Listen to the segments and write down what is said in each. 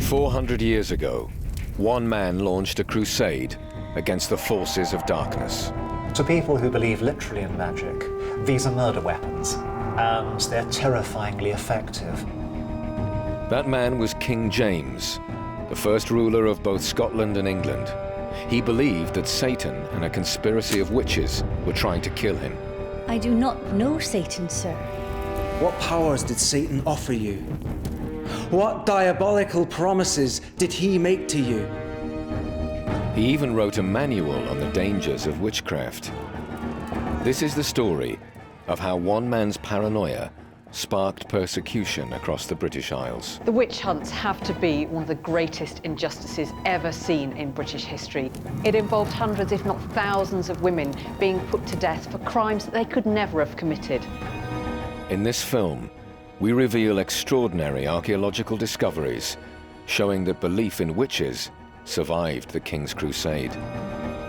400 years ago, one man launched a crusade against the forces of darkness. To people who believe literally in magic, these are murder weapons, and they're terrifyingly effective. That man was King James, the first ruler of both Scotland and England. He believed that Satan and a conspiracy of witches were trying to kill him. I do not know Satan, sir. What powers did Satan offer you? What diabolical promises did he make to you? He even wrote a manual on the dangers of witchcraft. This is the story of how one man's paranoia sparked persecution across the British Isles. The witch hunts have to be one of the greatest injustices ever seen in British history. It involved hundreds, if not thousands, of women being put to death for crimes that they could never have committed. In this film, we reveal extraordinary archaeological discoveries showing that belief in witches survived the King's Crusade.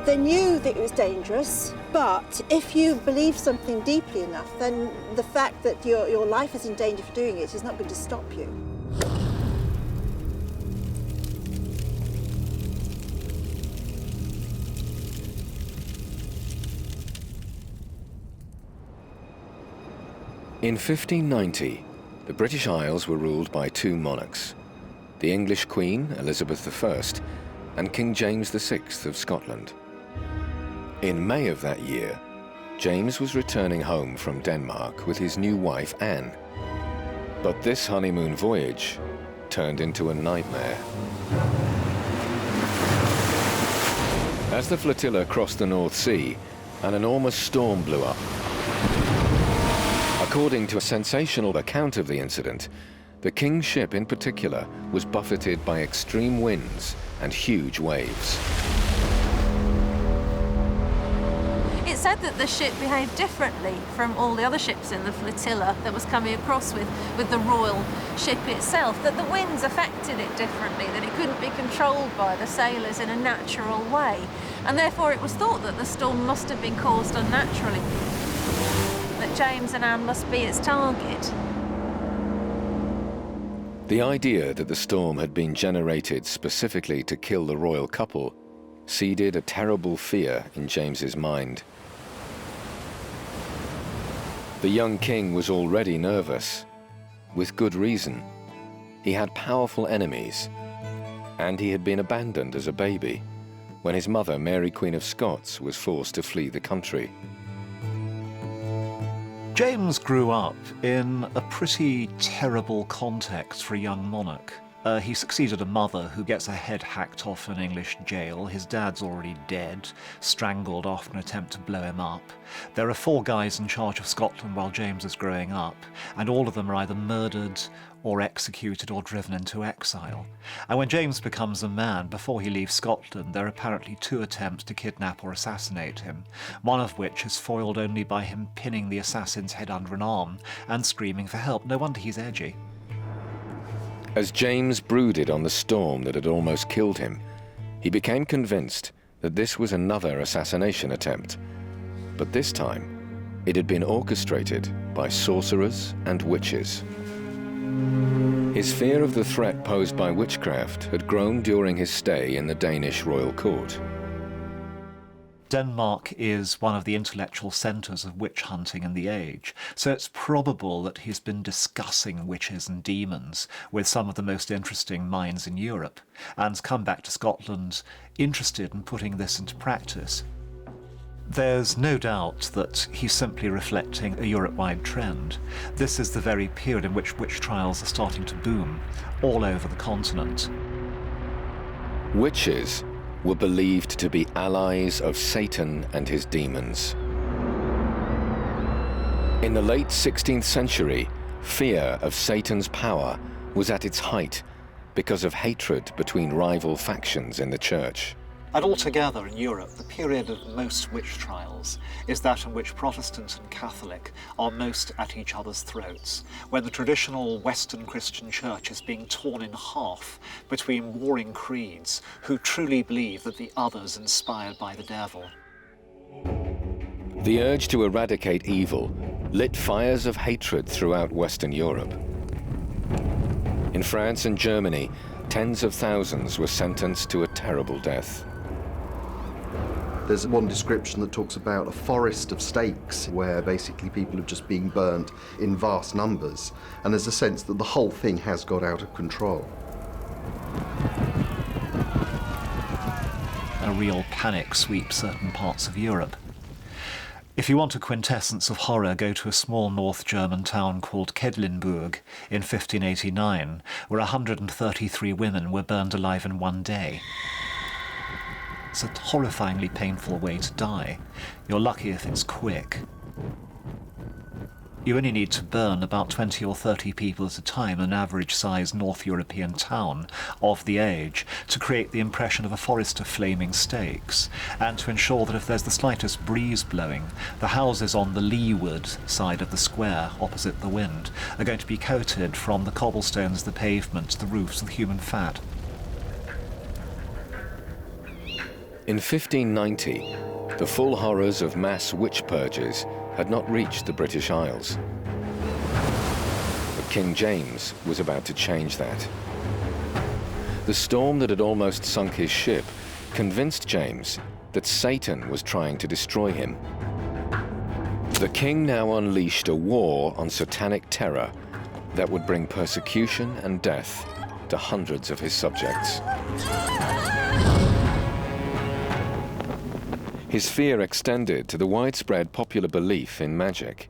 They knew that it was dangerous, but if you believe something deeply enough, then the fact that your life is in danger for doing it is not going to stop you. In 1590, the British Isles were ruled by two monarchs, the English Queen, Elizabeth I, and King James VI of Scotland. In May of that year, James was returning home from Denmark with his new wife, Anne. But this honeymoon voyage turned into a nightmare. As the flotilla crossed the North Sea, an enormous storm blew up. According to a sensational account of the incident, the King's ship in particular was buffeted by extreme winds and huge waves. It said that the ship behaved differently from all the other ships in the flotilla that was coming across with the royal ship itself, that the winds affected it differently, that it couldn't be controlled by the sailors in a natural way, and therefore it was thought that the storm must have been caused unnaturally, that James and Anne must be its target. The idea that the storm had been generated specifically to kill the royal couple seeded a terrible fear in James's mind. The young king was already nervous, with good reason. He had powerful enemies, and he had been abandoned as a baby when his mother, Mary Queen of Scots, was forced to flee the country. James grew up in a pretty terrible context for a young monarch. He succeeded a mother who gets her head hacked off in an English jail. His dad's already dead, strangled after an attempt to blow him up. There are 4 guys in charge of Scotland while James is growing up, and all of them are either murdered or executed or driven into exile. And when James becomes a man, before he leaves Scotland, there are apparently 2 attempts to kidnap or assassinate him, one of which is foiled only by him pinning the assassin's head under an arm and screaming for help. No wonder he's edgy. As James brooded on the storm that had almost killed him, he became convinced that this was another assassination attempt. But this time, it had been orchestrated by sorcerers and witches. His fear of the threat posed by witchcraft had grown during his stay in the Danish royal court. Denmark is one of the intellectual centres of witch hunting in the age, so it's probable that he's been discussing witches and demons with some of the most interesting minds in Europe, and's come back to Scotland interested in putting this into practice. There's no doubt that he's simply reflecting a Europe-wide trend. This is the very period in which witch trials are starting to boom all over the continent. Witches were believed to be allies of Satan and his demons. In the late 16th century, fear of Satan's power was at its height because of hatred between rival factions in the church. And altogether in Europe, the period of most witch trials is that in which Protestant and Catholic are most at each other's throats, when the traditional Western Christian church is being torn in half between warring creeds who truly believe that the other's inspired by the devil. The urge to eradicate evil lit fires of hatred throughout Western Europe. In France and Germany, tens of thousands were sentenced to a terrible death. There's one description that talks about a forest of stakes where basically people are just being burnt in vast numbers, and there's a sense that the whole thing has got out of control. A real panic sweeps certain parts of Europe. If you want a quintessence of horror, go to a small North German town called Quedlinburg in 1589, where 133 women were burned alive in one day. It's a horrifyingly painful way to die. You're lucky if it's quick. You only need to burn about 20 or 30 people at a time in an average-sized North European town of the age to create the impression of a forest of flaming stakes, and to ensure that if there's the slightest breeze blowing, the houses on the leeward side of the square, opposite the wind, are going to be coated from the cobblestones, the pavements, the roofs with human fat. In 1590, the full horrors of mass witch purges had not reached the British Isles. But King James was about to change that. The storm that had almost sunk his ship convinced James that Satan was trying to destroy him. The king now unleashed a war on satanic terror that would bring persecution and death to hundreds of his subjects. His fear extended to the widespread popular belief in magic.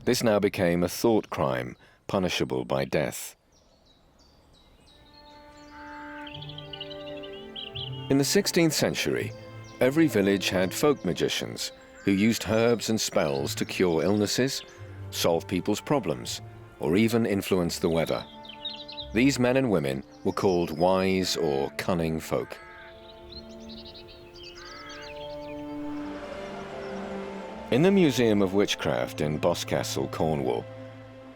This now became a thought crime, punishable by death. In the 16th century, every village had folk magicians who used herbs and spells to cure illnesses, solve people's problems, or even influence the weather. These men and women were called wise or cunning folk. In the Museum of Witchcraft in Beaver Castle, Cornwall,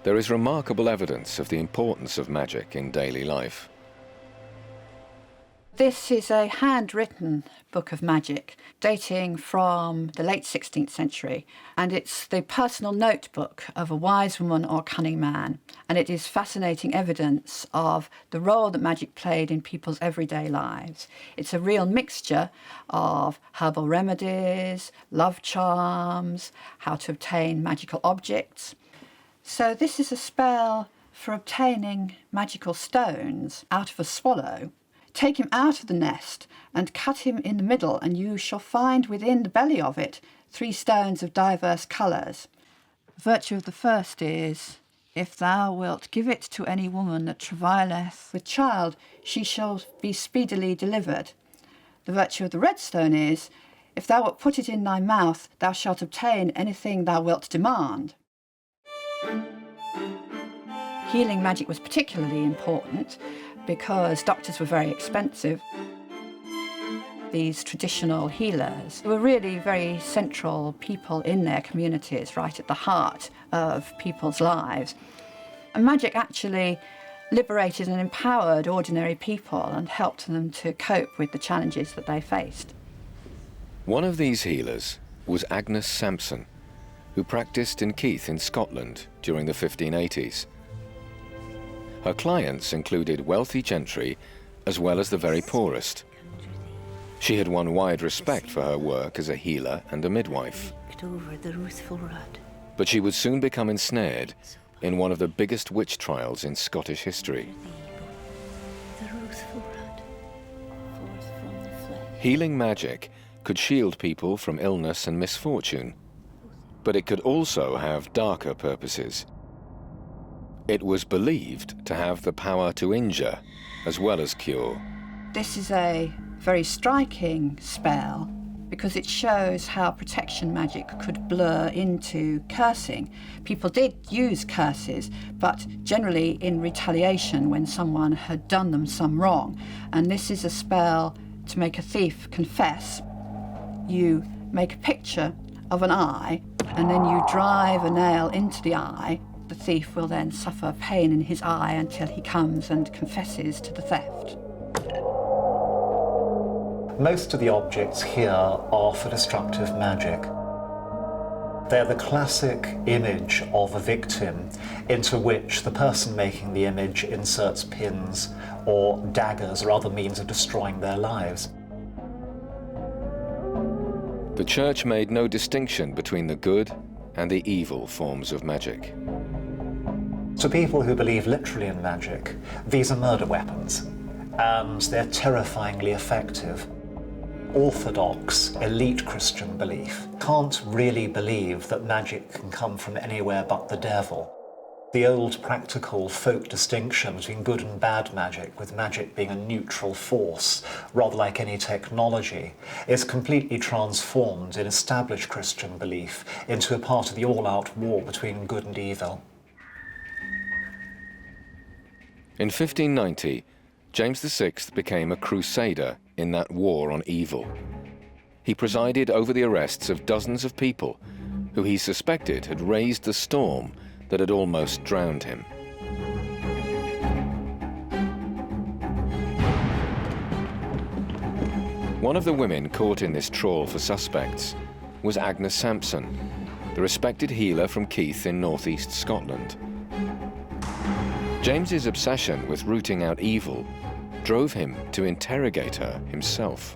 there is remarkable evidence of the importance of magic in daily life. This is a handwritten book of magic dating from the late 16th century, and it's the personal notebook of a wise woman or cunning man, and it is fascinating evidence of the role that magic played in people's everyday lives. It's a real mixture of herbal remedies, love charms, how to obtain magical objects. So this is a spell for obtaining magical stones out of a swallow. Take him out of the nest and cut him in the middle, and you shall find within the belly of it 3 stones of diverse colours. The virtue of the first is, if thou wilt give it to any woman that travaileth with child, she shall be speedily delivered. The virtue of the red stone is, if thou wilt put it in thy mouth, thou shalt obtain anything thou wilt demand. Healing magic was particularly important because doctors were very expensive. These traditional healers were really very central people in their communities, right at the heart of people's lives. And magic actually liberated and empowered ordinary people and helped them to cope with the challenges that they faced. One of these healers was Agnes Sampson, who practiced in Keith in Scotland during the 1580s. Her clients included wealthy gentry as well as the very poorest. She had won wide respect for her work as a healer and a midwife. But she would soon become ensnared in one of the biggest witch trials in Scottish history. Healing magic could shield people from illness and misfortune, but it could also have darker purposes. It was believed to have the power to injure as well as cure. This is a very striking spell because it shows how protection magic could blur into cursing. People did use curses, but generally in retaliation when someone had done them some wrong. And this is a spell to make a thief confess. You make a picture of an eye, and then you drive a nail into the eye. The thief will then suffer pain in his eye until he comes and confesses to the theft. Most of the objects here are for destructive magic. They're the classic image of a victim into which the person making the image inserts pins or daggers or other means of destroying their lives. The church made no distinction between the good and the evil forms of magic. To people who believe literally in magic, these are murder weapons, and they're terrifyingly effective. Orthodox, elite Christian belief can't really believe that magic can come from anywhere but the devil. The old practical folk distinction between good and bad magic, with magic being a neutral force, rather like any technology, is completely transformed in established Christian belief into a part of the all-out war between good and evil. In 1590, James VI became a crusader in that war on evil. He presided over the arrests of dozens of people who he suspected had raised the storm that had almost drowned him. One of the women caught in this trawl for suspects was Agnes Sampson, the respected healer from Keith in northeast Scotland. James's obsession with rooting out evil drove him to interrogate her himself.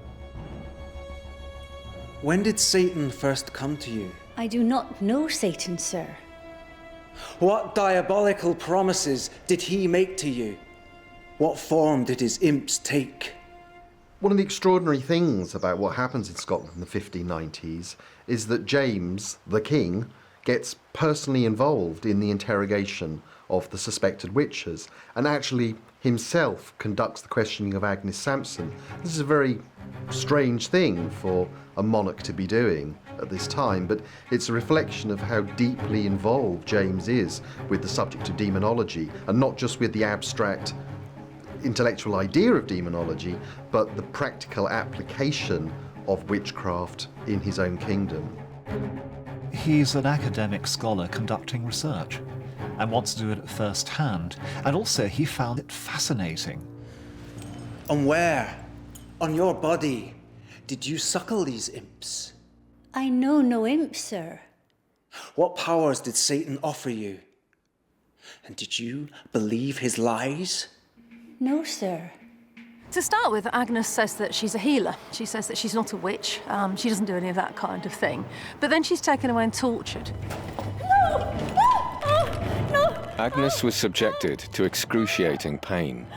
When did Satan first come to you? I do not know Satan, sir. What diabolical promises did he make to you? What form did his imps take? One of the extraordinary things about what happens in Scotland in the 1590s is that James, the king, gets personally involved in the interrogation of the suspected witches, and actually himself conducts the questioning of Agnes Sampson. This is a very strange thing for a monarch to be doing at this time, but it's a reflection of how deeply involved James is with the subject of demonology, and not just with the abstract intellectual idea of demonology, but the practical application of witchcraft in his own kingdom. He's an academic scholar conducting research and wants to do it at first hand, and also he found it fascinating. And where, on your body, did you suckle these imps? I know no imp, sir. What powers did Satan offer you? And did you believe his lies? No, sir. To start with, Agnes says that she's a healer. She says that she's not a witch. She doesn't do any of that kind of thing. But then she's taken away and tortured. No! Agnes was subjected to excruciating pain.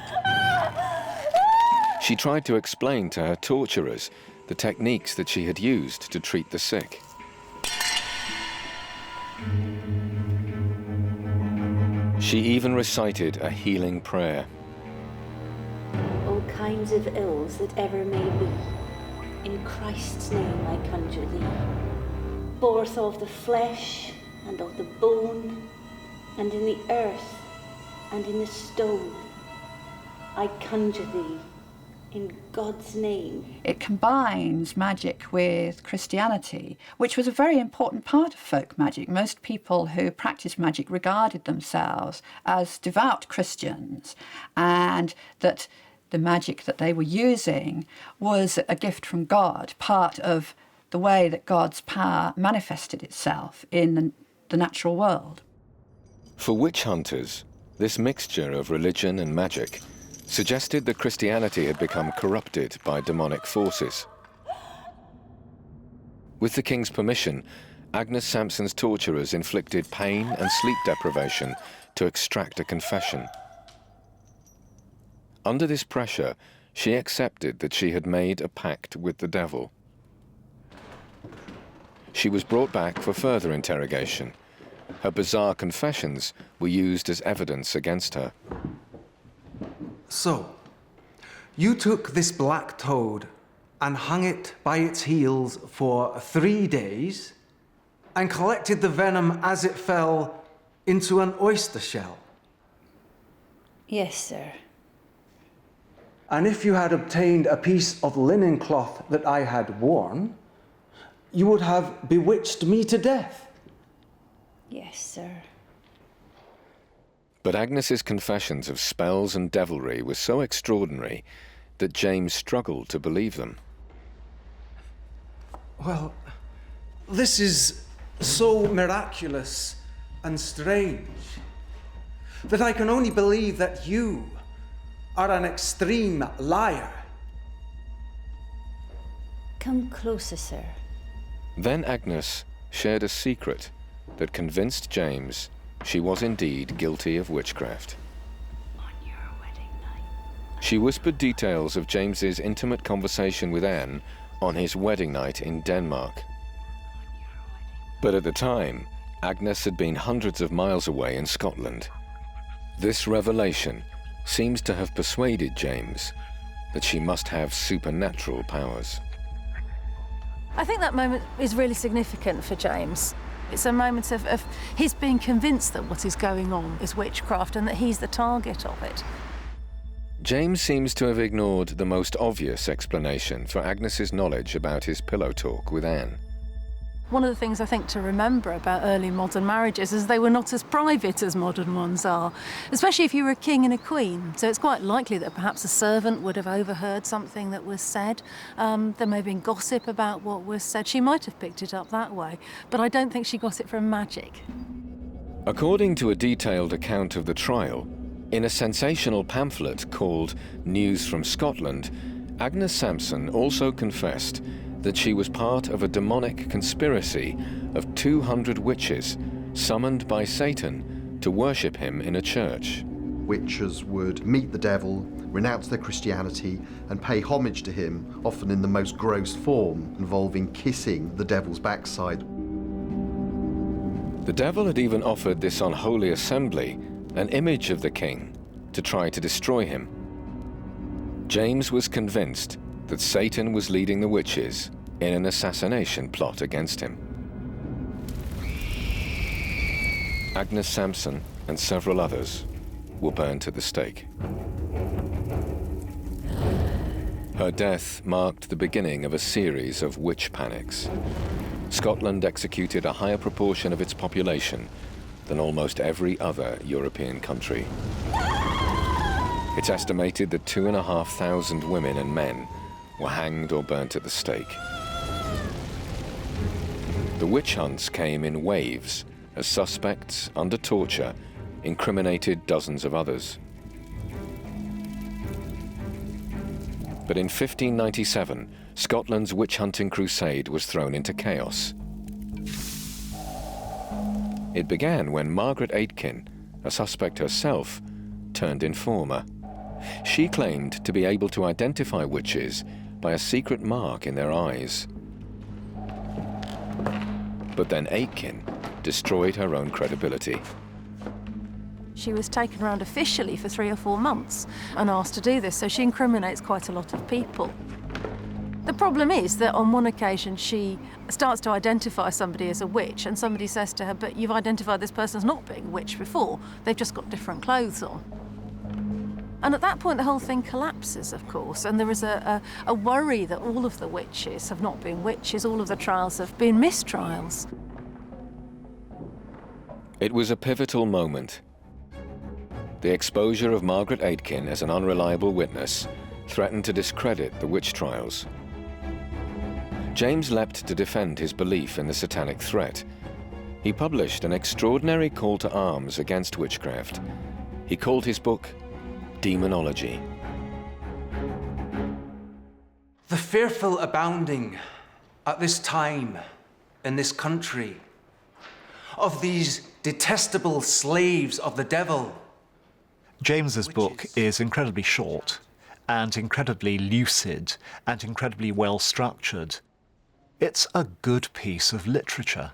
She tried to explain to her torturers the techniques that she had used to treat the sick. She even recited a healing prayer. All kinds of ills that ever may be, in Christ's name I conjure thee. Forth of the flesh and of the bone, and in the earth and in the stone, I conjure thee in God's name. It combines magic with Christianity, which was a very important part of folk magic. Most people who practiced magic regarded themselves as devout Christians, and that the magic that they were using was a gift from God, part of the way that God's power manifested itself in the natural world. For witch hunters, this mixture of religion and magic suggested that Christianity had become corrupted by demonic forces. With the king's permission, Agnes Sampson's torturers inflicted pain and sleep deprivation to extract a confession. Under this pressure, she accepted that she had made a pact with the devil. She was brought back for further interrogation. Her bizarre confessions were used as evidence against her. So, you took this black toad and hung it by its heels for 3 days and collected the venom as it fell into an oyster shell. Yes, sir. And if you had obtained a piece of linen cloth that I had worn, you would have bewitched me to death. Yes, sir. But Agnes's confessions of spells and devilry were so extraordinary that James struggled to believe them. Well, this is so miraculous and strange that I can only believe that you are an extreme liar. Come closer, sir. Then Agnes shared a secret that convinced James she was indeed guilty of witchcraft. On your wedding night. She whispered details of James's intimate conversation with Anne on his wedding night in Denmark. But at the time, Agnes had been hundreds of miles away in Scotland. This revelation seems to have persuaded James that she must have supernatural powers. I think that moment is really significant for James. It's a moment of his being convinced that what is going on is witchcraft and that he's the target of it. James seems to have ignored the most obvious explanation for Agnes's knowledge about his pillow talk with Anne. One of the things I think to remember about early modern marriages is they were not as private as modern ones are, especially if you were a king and a queen. So it's quite likely that perhaps a servant would have overheard something that was said. There may have been gossip about what was said. She might have picked it up that way, but I don't think she got it from magic. According to a detailed account of the trial, in a sensational pamphlet called News from Scotland, Agnes Sampson also confessed that she was part of a demonic conspiracy of 200 witches summoned by Satan to worship him in a church. Witches would meet the devil, renounce their Christianity, and pay homage to him, often in the most gross form, involving kissing the devil's backside. The devil had even offered this unholy assembly an image of the king to try to destroy him. James was convinced that Satan was leading the witches in an assassination plot against him. Agnes Sampson and several others were burnt at the stake. Her death marked the beginning of a series of witch panics. Scotland executed a higher proportion of its population than almost every other European country. It's estimated that 2,500 women and men were hanged or burnt at the stake. The witch hunts came in waves as suspects, under torture, incriminated dozens of others. But in 1597, Scotland's witch-hunting crusade was thrown into chaos. It began when Margaret Aitken, a suspect herself, turned informer. She claimed to be able to identify witches by a secret mark in their eyes. But then Aitken destroyed her own credibility. She was taken around officially for 3 or 4 months and asked to do this, so she incriminates quite a lot of people. The problem is that on one occasion she starts to identify somebody as a witch, and somebody says to her, but you've identified this person as not being a witch before, they've just got different clothes on. And at that point the whole thing collapses, of course, and there is a worry that all of the witches have not been witches, all of the trials have been mistrials. It was a pivotal moment. The exposure of Margaret Aitken as an unreliable witness threatened to discredit the witch trials. James leapt to defend his belief in the satanic threat. He published an extraordinary call to arms against witchcraft. He called his book Demonology. The fearful abounding at this time in this country of these detestable slaves of the devil. James's book is incredibly short and incredibly lucid and incredibly well structured. It's a good piece of literature.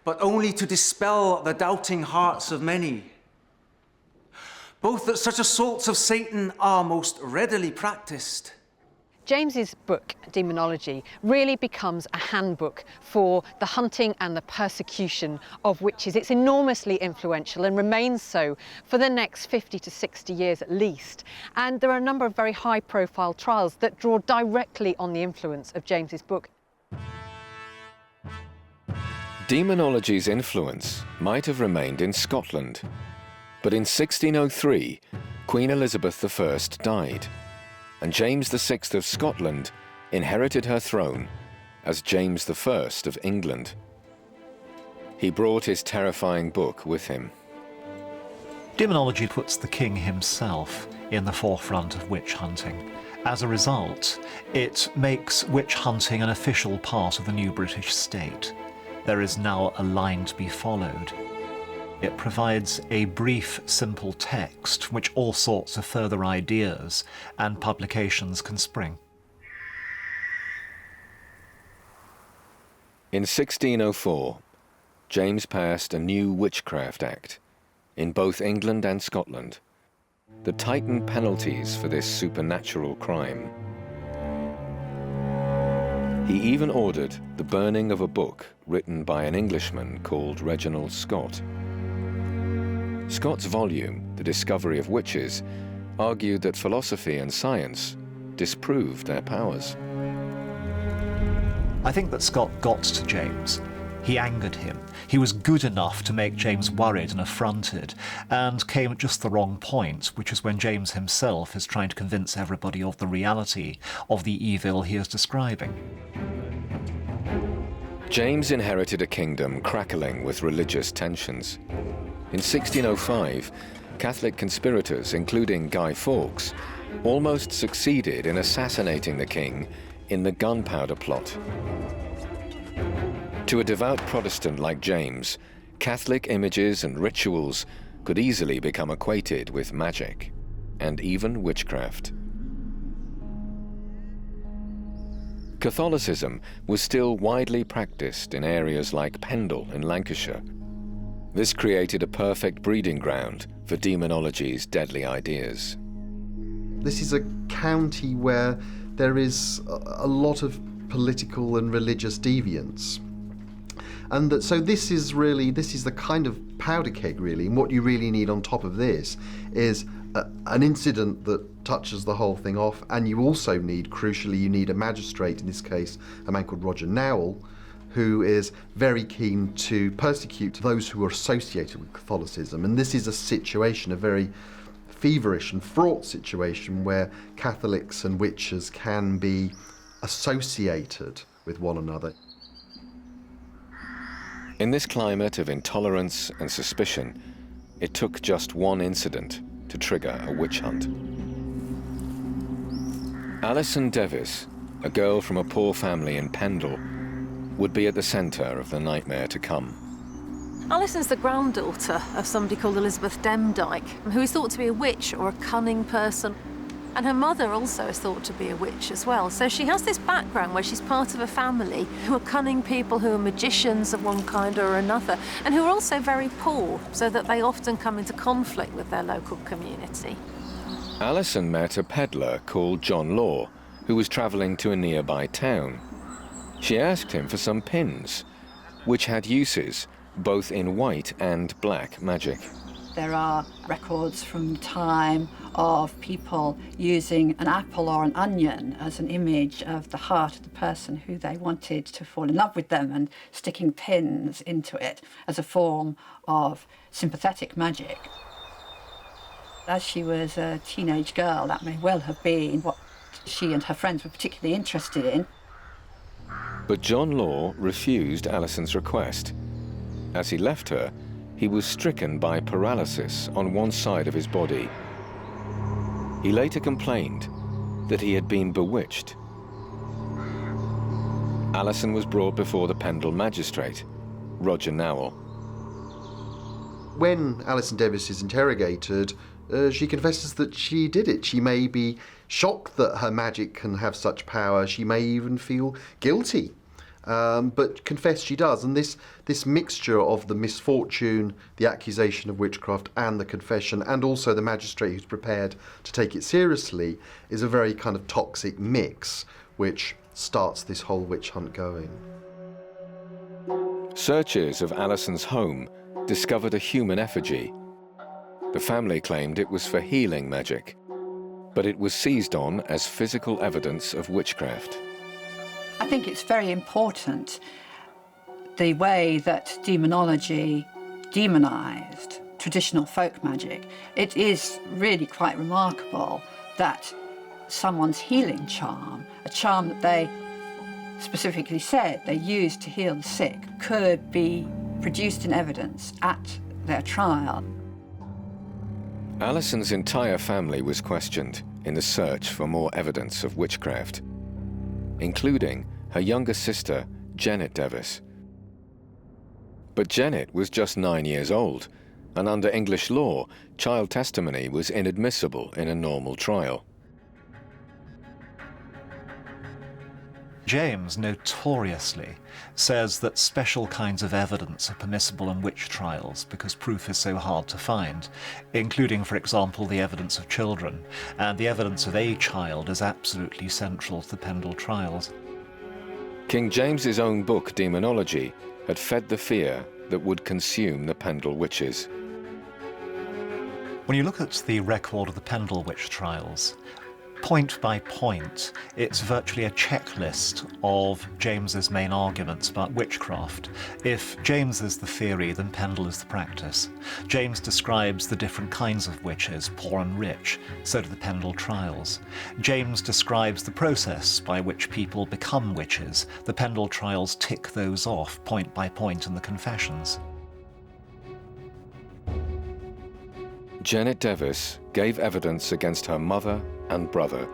But only to dispel the doubting hearts of many. Both that such assaults of Satan are most readily practiced. James's book, Demonology, really becomes a handbook for the hunting and the persecution of witches. It's enormously influential and remains so for the next 50 to 60 years at least. And there are a number of very high-profile trials that draw directly on the influence of James's book. Demonology's influence might have remained in Scotland, but in 1603, Queen Elizabeth I died, and James VI of Scotland inherited her throne as James I of England. He brought his terrifying book with him. Demonology puts the king himself in the forefront of witch hunting. As a result, it makes witch hunting an official part of the new British state. There is now a line to be followed. It provides a brief, simple text from which all sorts of further ideas and publications can spring. In 1604, James passed a new Witchcraft Act in both England and Scotland that tightened penalties for this supernatural crime. He even ordered the burning of a book written by an Englishman called Reginald Scott. Scott's volume, The Discovery of Witches, argued that philosophy and science disproved their powers. I think that Scott got to James. He angered him. He was good enough to make James worried and affronted, and came at just the wrong point, which is when James himself is trying to convince everybody of the reality of the evil he is describing. James inherited a kingdom crackling with religious tensions. In 1605, Catholic conspirators, including Guy Fawkes, almost succeeded in assassinating the king in the Gunpowder Plot. To a devout Protestant like James, Catholic images and rituals could easily become equated with magic, and even witchcraft. Catholicism was still widely practiced in areas like Pendle in Lancashire. This created a perfect breeding ground for demonology's deadly ideas. This is a county where there is a lot of political and religious deviance. And so this is the kind of powder keg, really. And what you really need on top of this is an incident that touches the whole thing off. And you also need, crucially, you need a magistrate, in this case, a man called Roger Nowell, who is very keen to persecute those who are associated with Catholicism. And this is a situation, a very feverish and fraught situation, where Catholics and witches can be associated with one another. In this climate of intolerance and suspicion, it took just one incident to trigger a witch hunt. Alison Devis, a girl from a poor family in Pendle, would be at the centre of the nightmare to come. Alison's the granddaughter of somebody called Elizabeth Demdike, who is thought to be a witch or a cunning person. And her mother also is thought to be a witch as well. So she has this background where she's part of a family who are cunning people, who are magicians of one kind or another, and who are also very poor, so that they often come into conflict with their local community. Alison met a peddler called John Law, who was travelling to a nearby town. She asked him for some pins, which had uses both in white and black magic. There are records from time of people using an apple or an onion as an image of the heart of the person who they wanted to fall in love with them, and sticking pins into it as a form of sympathetic magic. As she was a teenage girl, that may well have been what she and her friends were particularly interested in. But John Law refused Alison's request. As he left her, he was stricken by paralysis on one side of his body. He later complained that he had been bewitched. Alison was brought before the Pendle magistrate, Roger Nowell. When Alison Devis is interrogated, she confesses that she did it. She may be shocked that her magic can have such power. She may even feel guilty. But confess she does, and this mixture of the misfortune, the accusation of witchcraft, and the confession, and also the magistrate who's prepared to take it seriously, is a very kind of toxic mix, which starts this whole witch hunt going. Searchers of Alison's home discovered a human effigy. The family claimed it was for healing magic, but it was seized on as physical evidence of witchcraft. I think it's very important the way that demonology demonised traditional folk magic. It is really quite remarkable that someone's healing charm, a charm that they specifically said they used to heal the sick, could be produced in evidence at their trial. Alison's entire family was questioned in the search for more evidence of witchcraft, including her younger sister, Janet Devis. But Janet was just 9 years old, and under English law, child testimony was inadmissible in a normal trial. James notoriously says that special kinds of evidence are permissible in witch trials because proof is so hard to find, including, for example, the evidence of children, and the evidence of a child is absolutely central to the Pendle trials. King James's own book, Demonology, had fed the fear that would consume the Pendle witches. When you look at the record of the Pendle witch trials, point by point, it's virtually a checklist of James's main arguments about witchcraft. If James is the theory, then Pendle is the practice. James describes the different kinds of witches, poor and rich, so do the Pendle trials. James describes the process by which people become witches. The Pendle trials tick those off point by point in the confessions. Janet Devis gave evidence against her mother and brother.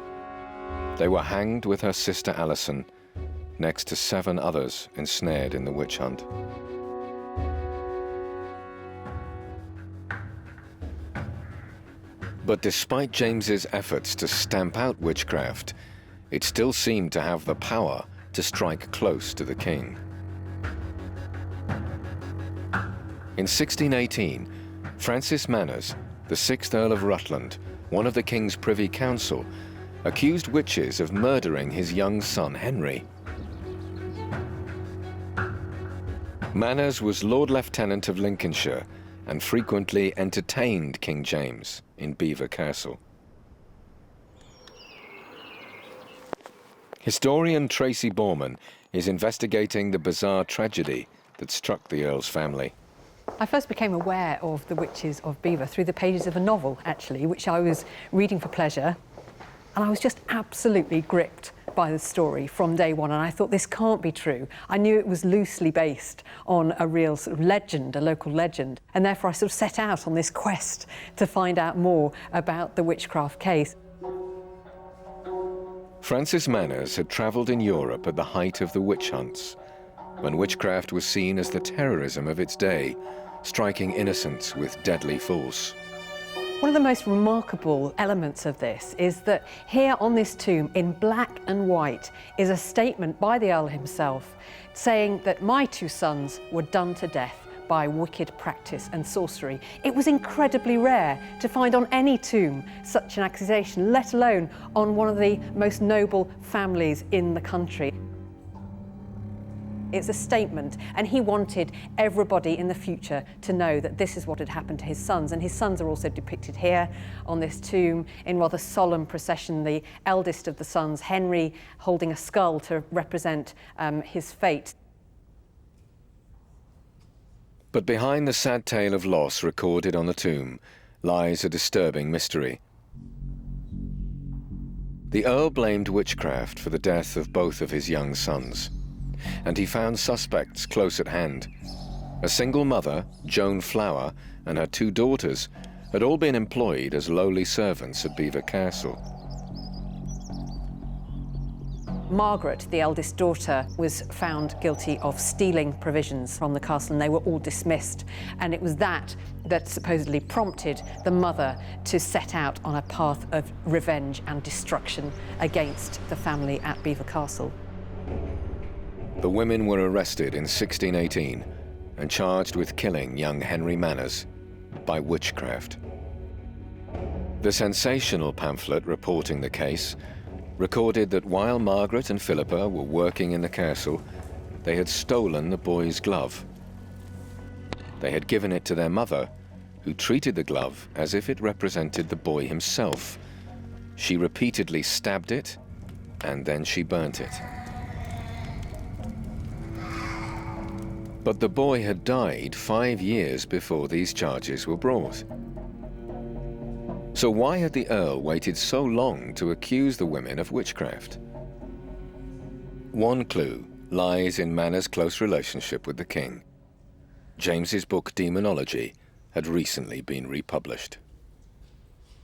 They were hanged with her sister Alison, next to 7 others ensnared in the witch hunt. But despite James's efforts to stamp out witchcraft, it still seemed to have the power to strike close to the king. In 1618, Francis Manners, the 6th Earl of Rutland, one of the king's Privy Council, accused witches of murdering his young son Henry. Manners was Lord Lieutenant of Lincolnshire and frequently entertained King James in Beaver Castle. Historian Tracy Borman is investigating the bizarre tragedy that struck the Earl's family. I first became aware of the witches of Beaver through the pages of a novel, actually, which I was reading for pleasure, and I was just absolutely gripped by the story from day one, and I thought, this can't be true. I knew it was loosely based on a real sort of legend, a local legend, and therefore I sort of set out on this quest to find out more about the witchcraft case. Francis Manners had travelled in Europe at the height of the witch hunts, when witchcraft was seen as the terrorism of its day, striking innocents with deadly force. One of the most remarkable elements of this is that here on this tomb, in black and white, is a statement by the Earl himself saying that my 2 sons were done to death by wicked practice and sorcery. It was incredibly rare to find on any tomb such an accusation, let alone on one of the most noble families in the country. It's a statement, and he wanted everybody in the future to know that this is what had happened to his sons. And his sons are also depicted here on this tomb in rather solemn procession. The eldest of the sons, Henry, holding a skull to represent his fate. But behind the sad tale of loss recorded on the tomb lies a disturbing mystery. The Earl blamed witchcraft for the death of both of his young sons, and he found suspects close at hand. A single mother, Joan Flower, and her 2 daughters had all been employed as lowly servants at Beaver Castle. Margaret, the eldest daughter, was found guilty of stealing provisions from the castle, and they were all dismissed. And it was that supposedly prompted the mother to set out on a path of revenge and destruction against the family at Beaver Castle. The women were arrested in 1618 and charged with killing young Henry Manners by witchcraft. The sensational pamphlet reporting the case recorded that while Margaret and Philippa were working in the castle, they had stolen the boy's glove. They had given it to their mother, who treated the glove as if it represented the boy himself. She repeatedly stabbed it, and then she burnt it. But the boy had died 5 years before these charges were brought. So why had the Earl waited so long to accuse the women of witchcraft? One clue lies in Manners' close relationship with the king. James's book Demonology had recently been republished.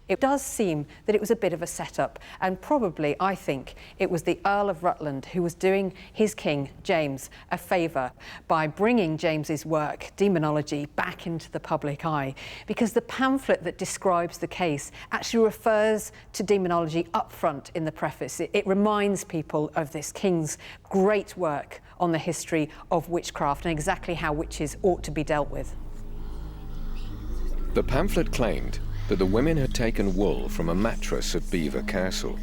It does seem that it was a bit of a setup, and probably, I think, it was the Earl of Rutland who was doing his king, James, a favour by bringing James's work, Demonology, back into the public eye, because the pamphlet that describes the case actually refers to demonology up front in the preface. It reminds people of this king's great work on the history of witchcraft and exactly how witches ought to be dealt with. The pamphlet claimed that the women had taken wool from a mattress at Beaver Castle.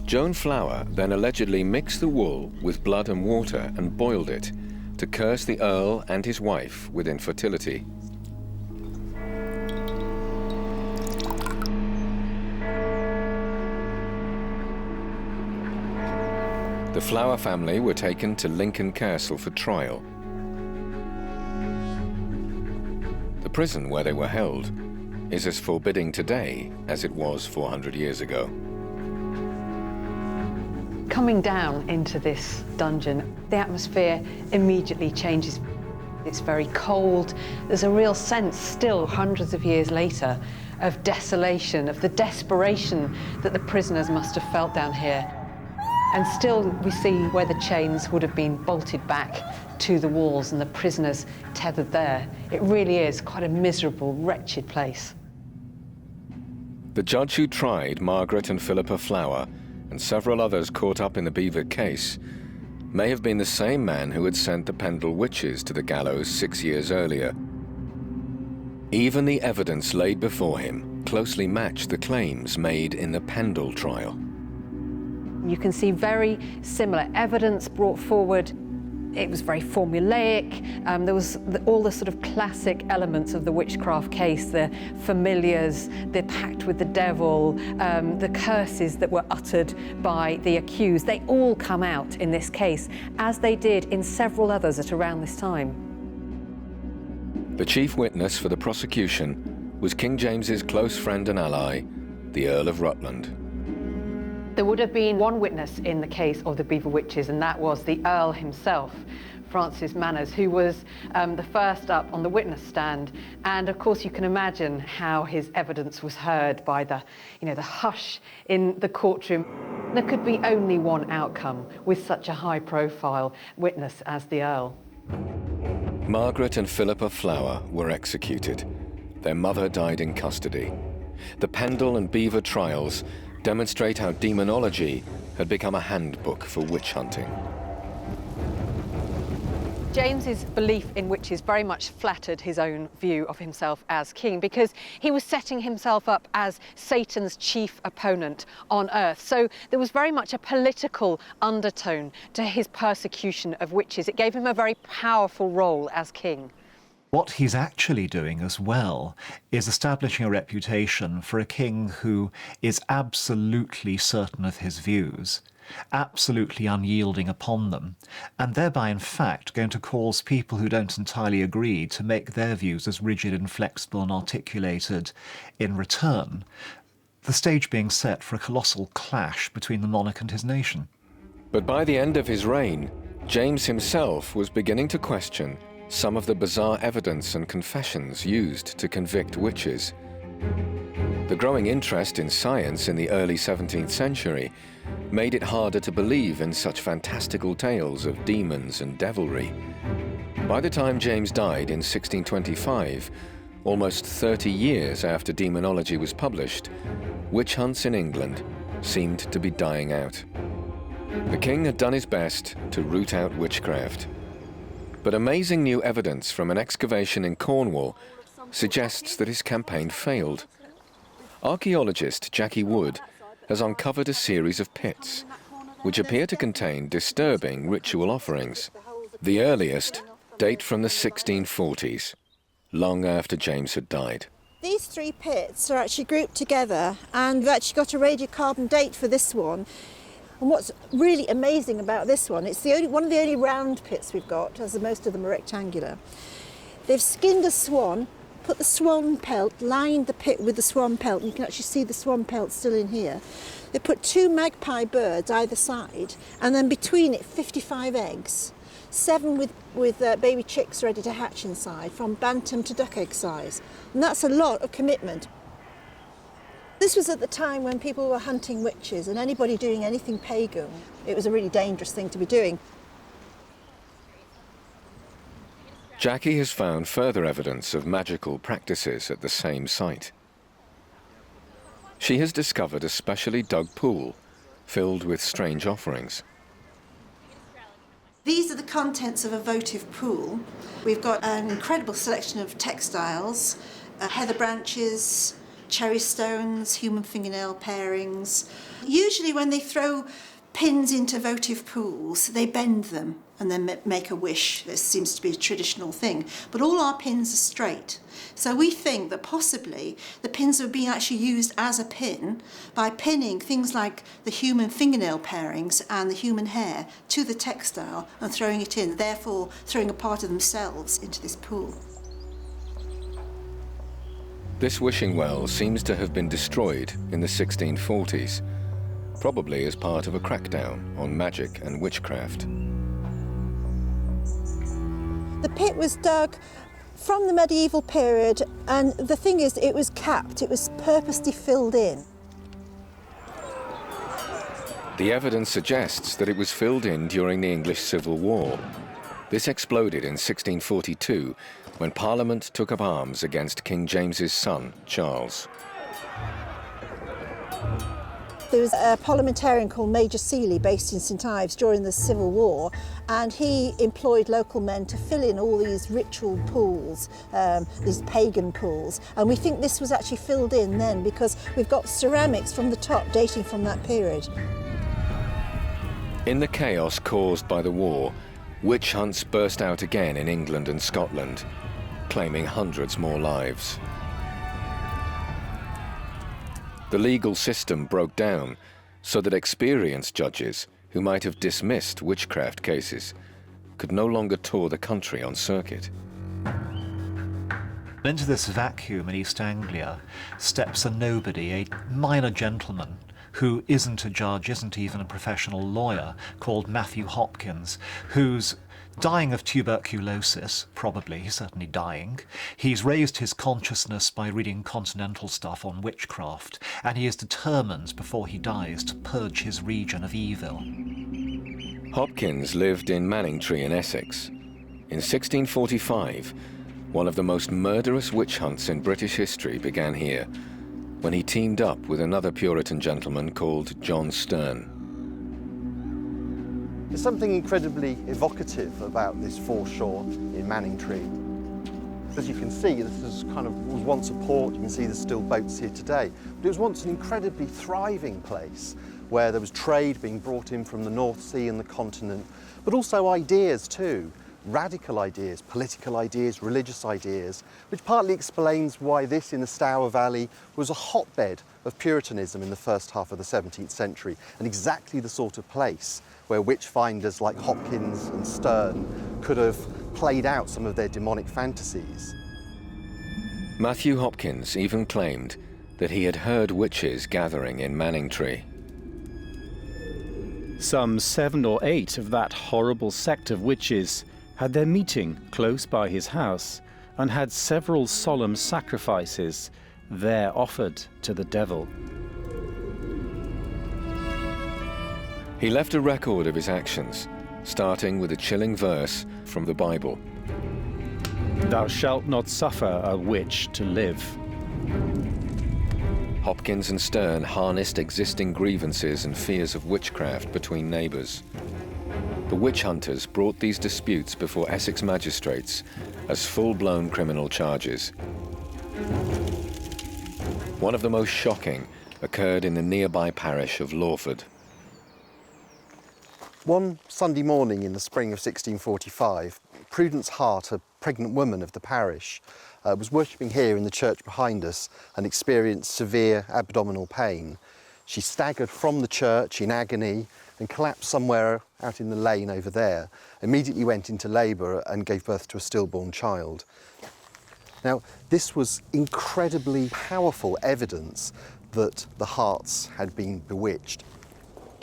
Joan Flower then allegedly mixed the wool with blood and water and boiled it to curse the Earl and his wife with infertility. The Flower family were taken to Lincoln Castle for trial. The prison where they were held is as forbidding today as it was 400 years ago. Coming down into this dungeon, the atmosphere immediately changes. It's very cold. There's a real sense still, hundreds of years later, of desolation, of the desperation that the prisoners must have felt down here. And still we see where the chains would have been bolted back to the walls and the prisoners tethered there. It really is quite a miserable, wretched place. The judge who tried Margaret and Philippa Flower and several others caught up in the Beaver case may have been the same man who had sent the Pendle witches to the gallows 6 years earlier. Even the evidence laid before him closely matched the claims made in the Pendle trial. You can see very similar evidence brought forward. It was very formulaic. There was all the sort of classic elements of the witchcraft case, the familiars, the pact with the devil, the curses that were uttered by the accused. They all come out in this case, as they did in several others at around this time. The chief witness for the prosecution was King James's close friend and ally, the Earl of Rutland. There would have been one witness in the case of the Beaver Witches, and that was the Earl himself, Francis Manners, who was the first up on the witness stand. And of course you can imagine how his evidence was heard by the hush in the courtroom. There could be only one outcome with such a high-profile witness as the Earl. Margaret and Philippa Flower were executed. Their mother died in custody. The Pendle and Beaver trials demonstrate how demonology had become a handbook for witch hunting. James's belief in witches very much flattered his own view of himself as king, because he was setting himself up as Satan's chief opponent on earth. So there was very much a political undertone to his persecution of witches. It gave him a very powerful role as king. What he's actually doing as well is establishing a reputation for a king who is absolutely certain of his views, absolutely unyielding upon them, and thereby, in fact, going to cause people who don't entirely agree to make their views as rigid and flexible and articulated in return, the stage being set for a colossal clash between the monarch and his nation. But by the end of his reign, James himself was beginning to question some of the bizarre evidence and confessions used to convict witches. The growing interest in science in the early 17th century made it harder to believe in such fantastical tales of demons and devilry. By the time James died in 1625, almost 30 years after Demonology was published, witch hunts in England seemed to be dying out. The king had done his best to root out witchcraft. But amazing new evidence from an excavation in Cornwall suggests that his campaign failed. Archaeologist Jackie Wood has uncovered a series of pits, which appear to contain disturbing ritual offerings. The earliest date from the 1640s, long after James had died. These three pits are actually grouped together, and we've actually got a radiocarbon date for this one. And what's really amazing about this one, it's one of the only round pits we've got, as most of them are rectangular. They've skinned a swan, put the swan pelt, lined the pit with the swan pelt, and you can actually see the swan pelt still in here. They put 2 magpie birds either side, and then between it 55 eggs. 7 with baby chicks ready to hatch inside, from bantam to duck egg size. And that's a lot of commitment. This was at the time when people were hunting witches, and anybody doing anything pagan, it was a really dangerous thing to be doing. Jackie has found further evidence of magical practices at the same site. She has discovered a specially dug pool filled with strange offerings. These are the contents of a votive pool. We've got an incredible selection of textiles, heather branches, cherry stones, human fingernail parings. Usually when they throw pins into votive pools, they bend them and then make a wish. This seems to be a traditional thing. But all our pins are straight. So we think that possibly the pins are being actually used as a pin by pinning things like the human fingernail parings and the human hair to the textile and throwing it in, therefore throwing a part of themselves into this pool. This wishing well seems to have been destroyed in the 1640s, probably as part of a crackdown on magic and witchcraft. The pit was dug from the medieval period, and the thing is, it was capped, it was purposely filled in. The evidence suggests that it was filled in during the English Civil War. This exploded in 1642 when Parliament took up arms against King James's son, Charles. There was a parliamentarian called Major Seeley based in St Ives during the Civil War, and he employed local men to fill in all these ritual pools, these pagan pools, and we think this was actually filled in then because we've got ceramics from the top dating from that period. In the chaos caused by the war, witch hunts burst out again in England and Scotland, claiming hundreds more lives. The legal system broke down so that experienced judges who might have dismissed witchcraft cases could no longer tour the country on circuit. Into this vacuum in East Anglia steps a nobody, a minor gentleman, who isn't a judge, isn't even a professional lawyer, called Matthew Hopkins, who's dying of tuberculosis, probably, he's certainly dying. He's raised his consciousness by reading continental stuff on witchcraft, and he is determined before he dies to purge his region of evil. Hopkins lived in Manningtree in Essex. In 1645, one of the most murderous witch hunts in British history began here, when he teamed up with another Puritan gentleman called John Sterne. There's something incredibly evocative about this foreshore in Manningtree. As you can see, this was once a port. You can see there's still boats here today. But it was once an incredibly thriving place where there was trade being brought in from the North Sea and the continent, but also ideas too. Radical ideas, political ideas, religious ideas, which partly explains why this in the Stour Valley was a hotbed of Puritanism in the first half of the 17th century, and exactly the sort of place where witch-finders like Hopkins and Sterne could have played out some of their demonic fantasies. Matthew Hopkins even claimed that he had heard witches gathering in Manningtree. Some 7 or 8 of that horrible sect of witches had their meeting close by his house and had several solemn sacrifices there offered to the devil. He left a record of his actions, starting with a chilling verse from the Bible. Thou shalt not suffer a witch to live. Hopkins and Sterne harnessed existing grievances and fears of witchcraft between neighbours. The witch hunters brought these disputes before Essex magistrates as full-blown criminal charges. One of the most shocking occurred in the nearby parish of Lawford. One Sunday morning in the spring of 1645, Prudence Hart, a pregnant woman of the parish, was worshipping here in the church behind us and experienced severe abdominal pain. She staggered from the church in agony and collapsed somewhere out in the lane over there, immediately went into labour and gave birth to a stillborn child. Now, this was incredibly powerful evidence that the Harts had been bewitched.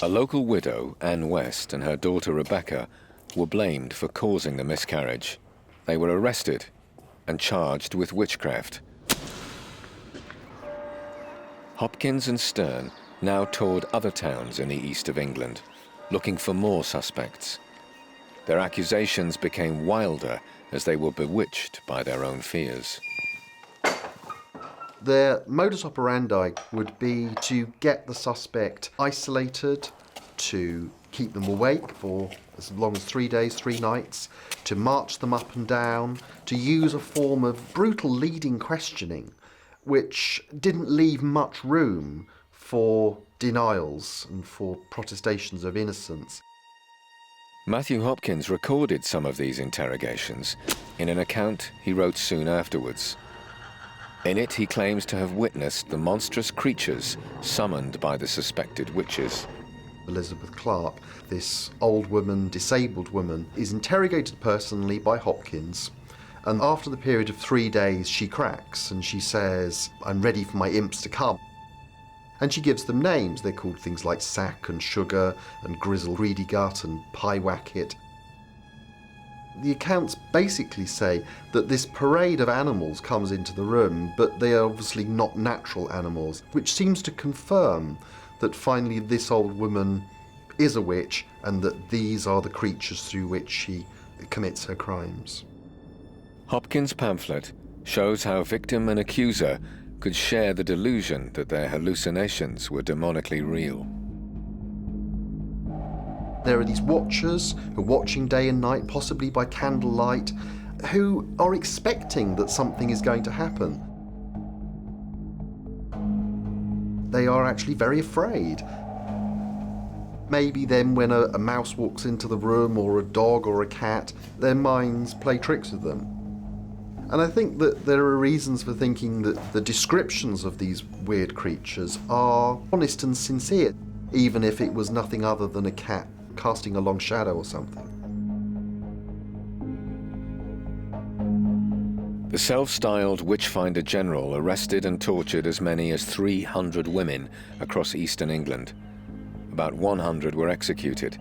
A local widow, Anne West, and her daughter Rebecca were blamed for causing the miscarriage. They were arrested and charged with witchcraft. Hopkins and Stern now toured other towns in the east of England, looking for more suspects. Their accusations became wilder as they were bewitched by their own fears. Their modus operandi would be to get the suspect isolated, to keep them awake for as long as 3 days, 3 nights, to march them up and down, to use a form of brutal leading questioning, which didn't leave much room for denials and for protestations of innocence. Matthew Hopkins recorded some of these interrogations in an account he wrote soon afterwards. In it, he claims to have witnessed the monstrous creatures summoned by the suspected witches. Elizabeth Clark, this old woman, disabled woman, is interrogated personally by Hopkins, and after the period of 3 days she cracks and she says, "I'm ready for my imps to come." And she gives them names. They're called things like Sack and Sugar and Grizzle Greedy Gut and Pie Wacket. The accounts basically say that this parade of animals comes into the room, but they are obviously not natural animals, which seems to confirm that finally this old woman is a witch and that these are the creatures through which she commits her crimes. Hopkins' pamphlet shows how victim and accuser could share the delusion that their hallucinations were demonically real. There are these watchers who are watching day and night, possibly by candlelight, who are expecting that something is going to happen. They are actually very afraid. Maybe then when a mouse walks into the room, or a dog or a cat, their minds play tricks with them. And I think that there are reasons for thinking that the descriptions of these weird creatures are honest and sincere, even if it was nothing other than a cat casting a long shadow or something. The self-styled Witchfinder General arrested and tortured as many as 300 women across eastern England. About 100 were executed.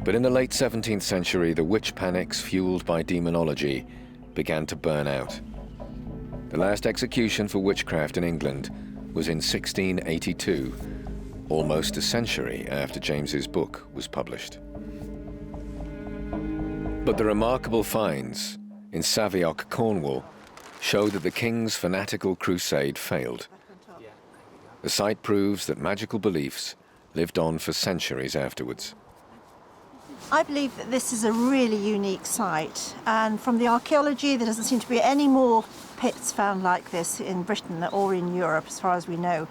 But in the late 17th century, the witch panics fueled by demonology began to burn out. The last execution for witchcraft in England was in 1682, almost a century after James's book was published. But the remarkable finds in Savioch, Cornwall, show that the king's fanatical crusade failed. The site proves that magical beliefs lived on for centuries afterwards. I believe that this is a really unique site, and from the archaeology there doesn't seem to be any more pits found like this in Britain or in Europe as far as we know.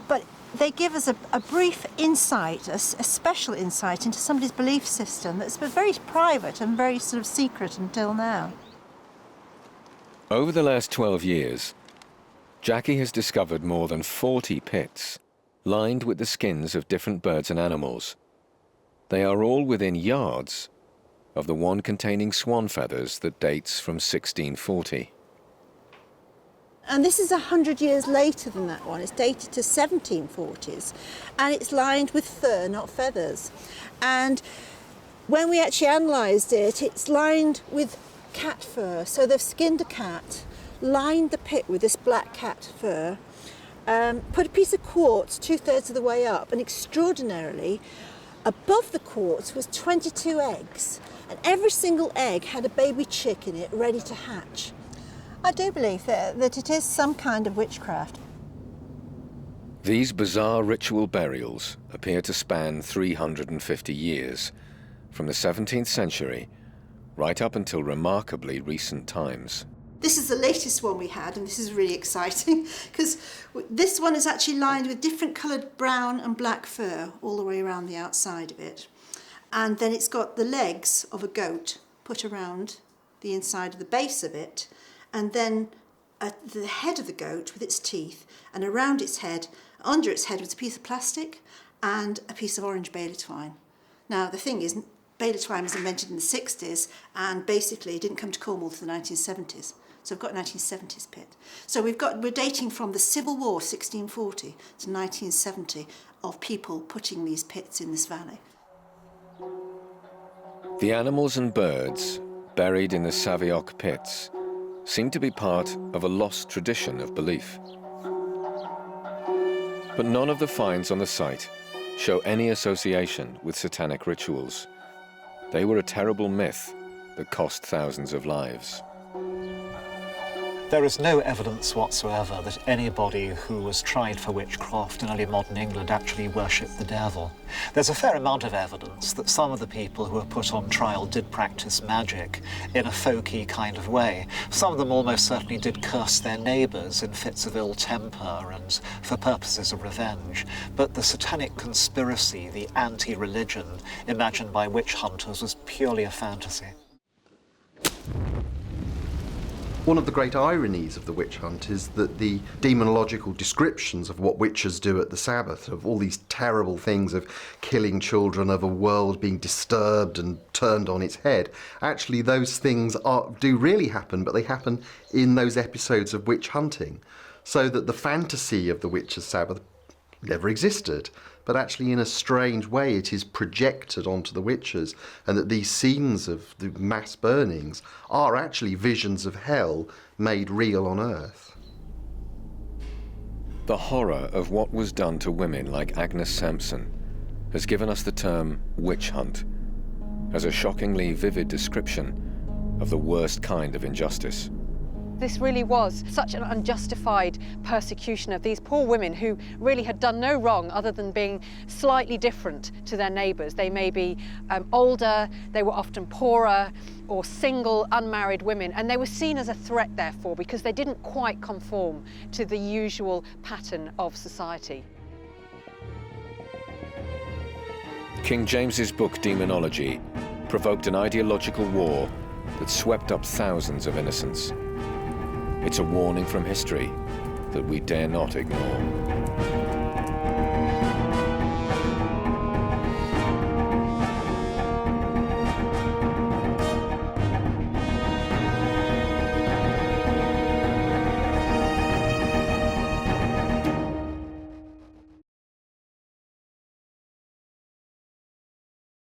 But they give us a brief insight, a special insight into somebody's belief system that's been very private and very sort of secret until now. Over the last 12 years, Jackie has discovered more than 40 pits lined with the skins of different birds and animals. They are all within yards of the one containing swan feathers that dates from 1640. And this is 100 years later than that one. It's dated to 1740s, and it's lined with fur, not feathers. And when we actually analysed it, it's lined with cat fur. So they've skinned a cat, lined the pit with this black cat fur, put a piece of quartz 2/3 of the way up, and extraordinarily, above the quartz was 22 eggs, and every single egg had a baby chick in it ready to hatch. I do believe that it is some kind of witchcraft. These bizarre ritual burials appear to span 350 years, from the 17th century right up until remarkably recent times. This is the latest one we had, and this is really exciting because this one is actually lined with different coloured brown and black fur all the way around the outside of it. And then it's got the legs of a goat put around the inside of the base of it, and then at the head of the goat with its teeth, and around its head, under its head was a piece of plastic and a piece of orange baler twine. Now the thing is, baler twine was invented in the 60s, and basically it didn't come to Cornwall to the 1970s. So we've got a 1970s pit. So we're dating from the Civil War, 1640, to 1970, of people putting these pits in this valley. The animals and birds buried in the Savioc pits seem to be part of a lost tradition of belief. But none of the finds on the site show any association with satanic rituals. They were a terrible myth that cost thousands of lives. There is no evidence whatsoever that anybody who was tried for witchcraft in early modern England actually worshipped the devil. There's a fair amount of evidence that some of the people who were put on trial did practice magic in a folky kind of way. Some of them almost certainly did curse their neighbours in fits of ill temper and for purposes of revenge. But the satanic conspiracy, the anti-religion imagined by witch hunters, was purely a fantasy. One of the great ironies of the witch hunt is that the demonological descriptions of what witches do at the Sabbath, of all these terrible things of killing children, of a world being disturbed and turned on its head, actually those things do really happen, but they happen in those episodes of witch hunting. So that the fantasy of the witch's Sabbath never existed, but actually in a strange way it is projected onto the witches, and that these scenes of the mass burnings are actually visions of hell made real on earth. The horror of what was done to women like Agnes Sampson has given us the term witch hunt as a shockingly vivid description of the worst kind of injustice. This really was such an unjustified persecution of these poor women who really had done no wrong other than being slightly different to their neighbours. They may be older, they were often poorer, or single, unmarried women, and they were seen as a threat, therefore, because they didn't quite conform to the usual pattern of society. King James's book Demonology provoked an ideological war that swept up thousands of innocents. It's a warning from history that we dare not ignore.